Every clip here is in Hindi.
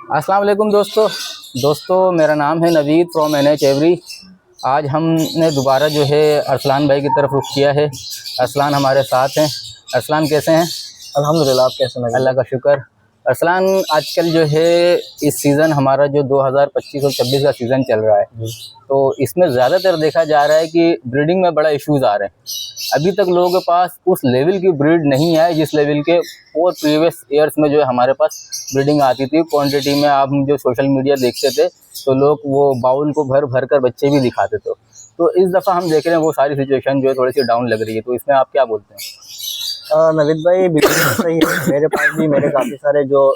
अस्सलाम वालेकुम दोस्तों मेरा नाम है नवीद फ्रॉम NH एवरी। आज हमने दोबारा जो है अरसलान भाई की तरफ रुख किया है। अरसलान हमारे साथ हैं। अरसलान कैसे हैं? अल्हम्दुलिल्लाह। आप कैसे हैं? अल्लाह का शुक्र। अरसलान आजकल जो है इस सीज़न हमारा जो 2025 और 26 का सीज़न चल रहा है, तो इसमें ज़्यादातर देखा जा रहा है कि ब्रीडिंग में बड़ा इश्यूज़ आ रहे हैं। अभी तक लोगों के पास उस लेवल की ब्रीड नहीं है जिस लेवल के और प्रीवियस ईयर्स में जो है हमारे पास ब्रीडिंग आती थी। क्वांटिटी में आप जो सोशल मीडिया देखते थे तो लोग वो बाउल को भर भर कर बच्चे भी दिखाते थे। तो इस दफ़ा हम देख रहे हैं वो सारी सिचुएशन जो है थोड़ी सी डाउन लग रही है। तो इसमें आप क्या बोलते हैं? नवीद भाई बिल्कुल सही है। मेरे पास भी मेरे काफ़ी सारे जो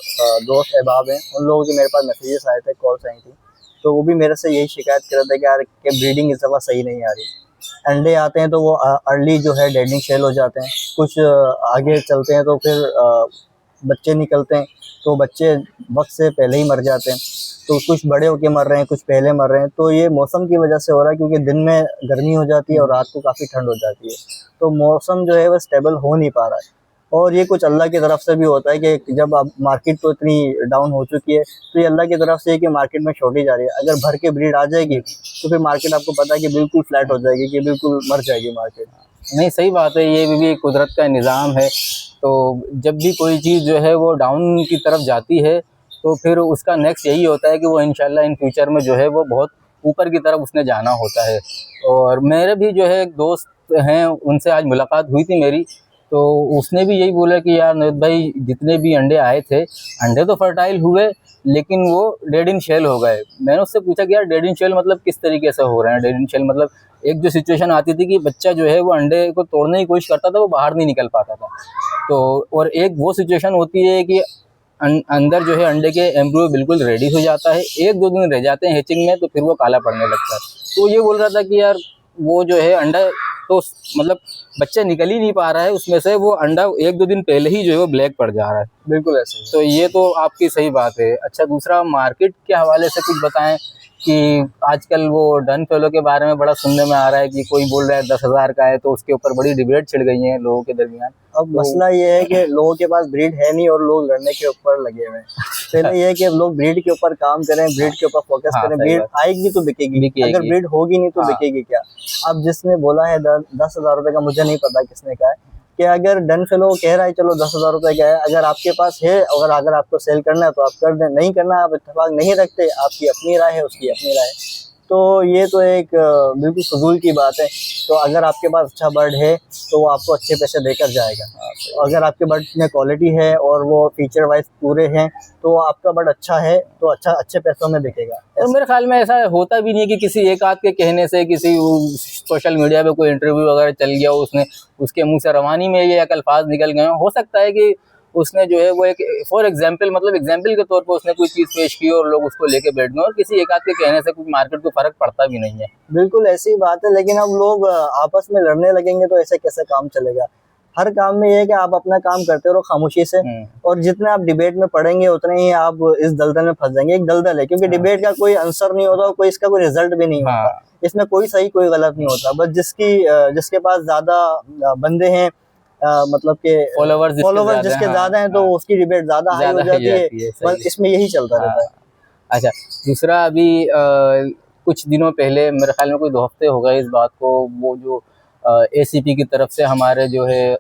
दोस्त अहबाब हैं, उन लोगों के मेरे पास मैसेजेस आए थे, कॉल्स आई थी, तो वो भी मेरे से यही शिकायत कर रहे थे कि यार कि ब्रीडिंग इस दफ़ा सही नहीं आ रही। अंडे आते हैं तो वो अर्ली जो है डेडिंग शेल हो जाते हैं, कुछ आगे चलते हैं तो फिर बच्चे निकलते हैं तो बच्चे वक्त से पहले ही मर जाते हैं। तो कुछ बड़े होके मर रहे हैं, कुछ पहले मर रहे हैं। तो ये मौसम की वजह से हो रहा है, क्योंकि दिन में गर्मी हो जाती है और रात को काफ़ी ठंड हो जाती है, तो मौसम जो है वह स्टेबल हो नहीं पा रहा है। और ये कुछ अल्लाह की तरफ से भी होता है कि जब अब मार्केट तो इतनी डाउन हो चुकी है, तो ये अल्लाह की तरफ से है कि मार्केट में शॉर्टेज आ रही है। अगर भर के ब्रीड आ जाएगी तो फिर मार्केट आपको पता है कि बिल्कुल फ्लैट हो जाएगी, कि बिल्कुल मर जाएगी मार्केट। नहीं, सही बात है। ये भी कुदरत का निज़ाम है। तो जब भी कोई चीज़ जो है वो डाउन की तरफ जाती है तो फिर उसका नेक्स्ट यही होता है कि वो इंशाल्लाह इन फ्यूचर में जो है वो बहुत ऊपर की तरफ उसने जाना होता है। और मेरे भी जो है एक दोस्त हैं, उनसे आज मुलाकात हुई थी मेरी, तो उसने भी यही बोला कि यार नवीद भाई, जितने भी अंडे आए थे, अंडे तो फर्टाइल हुए लेकिन वो डेड इन शेल हो गए। मैंने उससे पूछा कि यार डेड इन शेल मतलब किस तरीके से हो रहे हैं? डेड इन शेल मतलब एक जो सिचुएशन आती थी कि बच्चा जो है वो अंडे को तोड़ने की कोशिश करता था, वो बाहर नहीं निकल पाता था। तो और एक वो सिचुएशन होती है कि अंदर जो है अंडे के एम्ब्रियो बिल्कुल रेडी हो जाता है, 1-2 दिन रह जाते हैं हैचिंग में, तो फिर वो काला पड़ने लगता है। तो ये बोल रहा था कि यार वो जो है अंडा तो मतलब बच्चा निकल ही नहीं पा रहा है उसमें से, वो अंडा 1-2 दिन पहले ही जो है वो ब्लैक पड़ जा रहा है। बिल्कुल ऐसे ही। तो ये तो आपकी सही बात है। अच्छा, दूसरा मार्केट के हवाले से कुछ बताएं कि आजकल वो डन फेलो के बारे में बड़ा सुनने में आ रहा है कि कोई बोल रहा है 10,000 का है, तो उसके ऊपर बड़ी डिबेट छिड़ गई है लोगों के दरमियान। अब मसला ये है कि लोगों के पास ब्रीड है नहीं और लोग लड़ने के ऊपर लगे हुए हैं। पहले ये है कि लोग ब्रीड के ऊपर काम करें, ब्रीड के ऊपर फोकस हाँ, करें। सही ब्रीड बात। आएगी तो बिकेगी, अगर बिकेगी। ब्रीड होगी नहीं तो हाँ। बिकेगी क्या? अब जिसने बोला है 10,000 रुपए का, मुझे नहीं पता किसने कहा है, कि अगर डन फेलो कह रहा है चलो 10,000 रुपए का है, अगर आपके पास है, अगर आपको सेल करना है तो आप कर दें, नहीं करना है आप इत्तेफाक नहीं रखते, आपकी अपनी राय है, उसकी अपनी राय है। तो ये तो एक बिल्कुल फजूल की बात है। तो अगर आपके पास अच्छा बर्ड है तो वो आपको अच्छे पैसे देकर जाएगा। अगर आपके बर्ड में क्वालिटी है और वो फीचर वाइज पूरे हैं तो आपका बर्ड अच्छा है तो अच्छे पैसों में बिकेगा। और मेरे ख्याल में ऐसा होता भी नहीं है कि किसी एक आध के कहने से, किसी सोशल मीडिया पे कोई इंटरव्यू वगैरह चल गया, उसने उसके मुंह से रवानी में ये एक अल्फाज निकल गए। हो सकता है कि उसने जो है वो एक फॉर एग्जाम्पल, मतलब एग्जाम्पल के तौर पर उसने कोई चीज़ पेश की और लोग उसको लेके बैठ गए, और किसी एक आध के कहने से कुछ मार्केट को फर्क पड़ता भी नहीं है। बिल्कुल ऐसी बात है, लेकिन अब लोग आपस में लड़ने लगेंगे तो ऐसे कैसे काम चलेगा? हर काम में ये है कि आप अपना काम करते रहो खामोशी से, और जितने आप डिबेट में पढ़ेंगे उतने ही आप इस दलदल में फंस जाएंगे। एक दलदल है, क्योंकि डिबेट का कोई आंसर नहीं होता और कोई इसका कोई रिजल्ट भी नहीं होता। इसमें कोई सही कोई गलत नहीं होता, बस जिसके पास ज्यादा बंदे हैं, मतलब के फॉलोवर्स जिसके ज्यादा हैं, तो उसकी डिबेट ज्यादा हाई हो जाती है। बस इसमें यही चलता रहता है। अच्छा, दूसरा अभी कुछ दिनों पहले, मेरे ख्याल में कोई 2 हफ्ते हो गए इस बात को, वो जो ACP की तरफ से हमारे जो है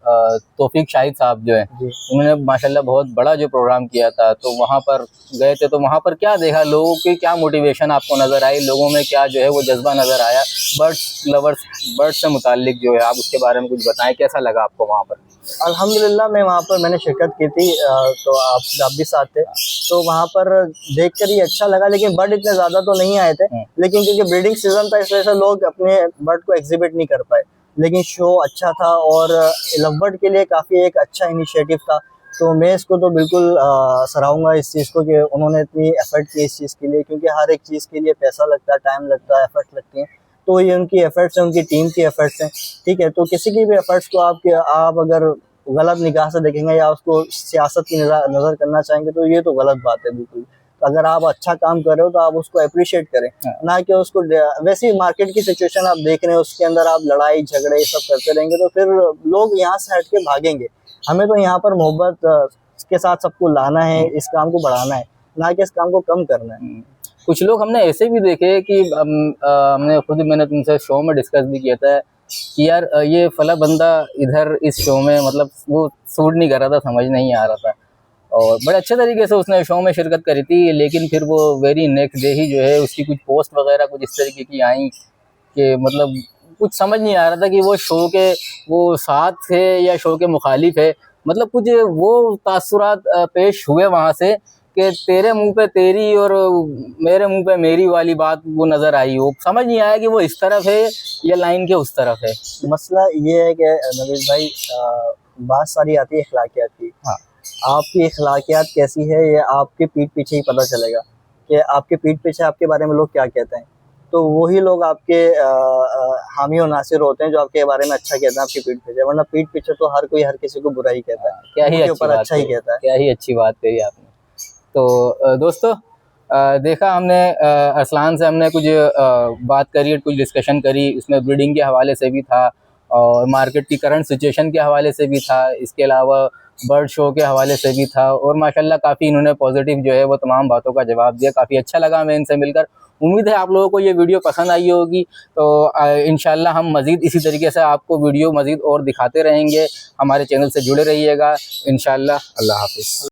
तौफीक शाहिद साहब जो है, उन्होंने माशाल्लाह बहुत बड़ा जो प्रोग्राम किया था, तो वहाँ पर गए थे। तो वहाँ पर क्या देखा, लोगों की क्या मोटिवेशन आपको नज़र आई, लोगों में क्या जो है वो जज्बा नज़र आया बर्ड से मुतालिक जो है, आप उसके बारे में कुछ बताएं, कैसा लगा आपको वहाँ पर? अल्हम्दुलिल्लाह, मैं वहाँ पर मैंने शिरकत की थी, तो आप भी साथ थे, तो वहाँ पर देखकर ही अच्छा लगा। लेकिन बर्ड इतने ज़्यादा तो नहीं आए थे, लेकिन क्योंकि ब्रीडिंग सीजन था इस वजह से लोग अपने बर्ड को एग्जिबिट नहीं कर पाए। लेकिन शो अच्छा था और लव बर्ड के लिए काफ़ी एक अच्छा इनिशिएटिव था। तो मैं इसको तो बिल्कुल सराहूँगा इस चीज़ को, कि उन्होंने इतनी एफर्ट की इस चीज़ के लिए, क्योंकि हर एक चीज़ के लिए पैसा लगता है, टाइम लगता है, एफर्ट लगती है। तो ये उनकी एफर्ट्स हैं, उनकी टीम की एफर्ट्स हैं, ठीक है। तो किसी की भी एफर्ट्स को आप अगर गलत निगाह से देखेंगे या उसको सियासत की नज़र करना चाहेंगे तो ये तो गलत बात है बिल्कुल। तो अगर आप अच्छा काम कर रहे हो तो आप उसको अप्रिशिएट करें, ना कि उसको। वैसे ही मार्केट की सिचुएशन आप देख रहे हैं, उसके अंदर आप लड़ाई झगड़े ये सब करते रहेंगे तो फिर लोग यहाँ से हट के भागेंगे। हमें तो यहाँ पर मोहब्बत के साथ सबको लाना है, इस काम को बढ़ाना है। ना कि इस काम को कम करना है। कुछ लोग हमने ऐसे भी देखे कि मैंने तुमसे शो में डिस्कस भी किया था कि यार ये फला बंदा इधर इस शो में मतलब वो सूट नहीं कर रहा था, समझ नहीं आ रहा था, और बड़े अच्छे तरीके से उसने शो में शिरकत करी थी, लेकिन फिर वो वेरी नेक्स्ट डे ही जो है उसकी कुछ पोस्ट वगैरह कुछ इस तरीके की आई कि मतलब कुछ समझ नहीं आ रहा था कि वो शो के वो साथ है या शो के मुखालिफ है। मतलब कुछ वो तासुरात पेश हुए वहाँ से कि तेरे मुंह पे तेरी और मेरे मुंह पे मेरी वाली बात वो नज़र आई, हो समझ नहीं आया कि वो इस तरफ है या लाइन के उस तरफ है। मसला ये है कि नवीद भाई बात सारी आती है अखलाकियात की। हाँ, आपकी अखलाकियात कैसी है ये आपके पीठ पीछे ही पता चलेगा कि आपके पीठ पीछे आपके बारे में लोग क्या कहते हैं। तो वही लोग आपके हामी और नासिर होते हैं जो आपके बारे में अच्छा कहते हैं आपके पीठ पीछे, वरना पीठ पीछे तो हर कोई हर किसी को बुरा ही कहता है, क्या ही उनके अच्छी ऊपर बात अच्छा ही कही, कहता है। क्या ही अच्छी बात कही आपने। तो दोस्तों देखा हमने अरसलान से हमने कुछ बात करी, कुछ डिस्कशन करी, उसमें ब्रीडिंग के हवाले से भी था और मार्केट की करंट सिचुएशन के हवाले से भी था, इसके अलावा बर्ड शो के हवाले से भी था, और माशाल्लाह काफ़ी इन्होंने पॉजिटिव जो है वो तमाम बातों का जवाब दिया। काफ़ी अच्छा लगा हमें इनसे मिलकर। उम्मीद है आप लोगों को ये वीडियो पसंद आई होगी। तो इंशाल्लाह हम मज़ीद इसी तरीके से आपको वीडियो मज़ीद और दिखाते रहेंगे। हमारे चैनल से जुड़े रहिएगा इंशाल्लाह। अल्लाह हाफ़िज़।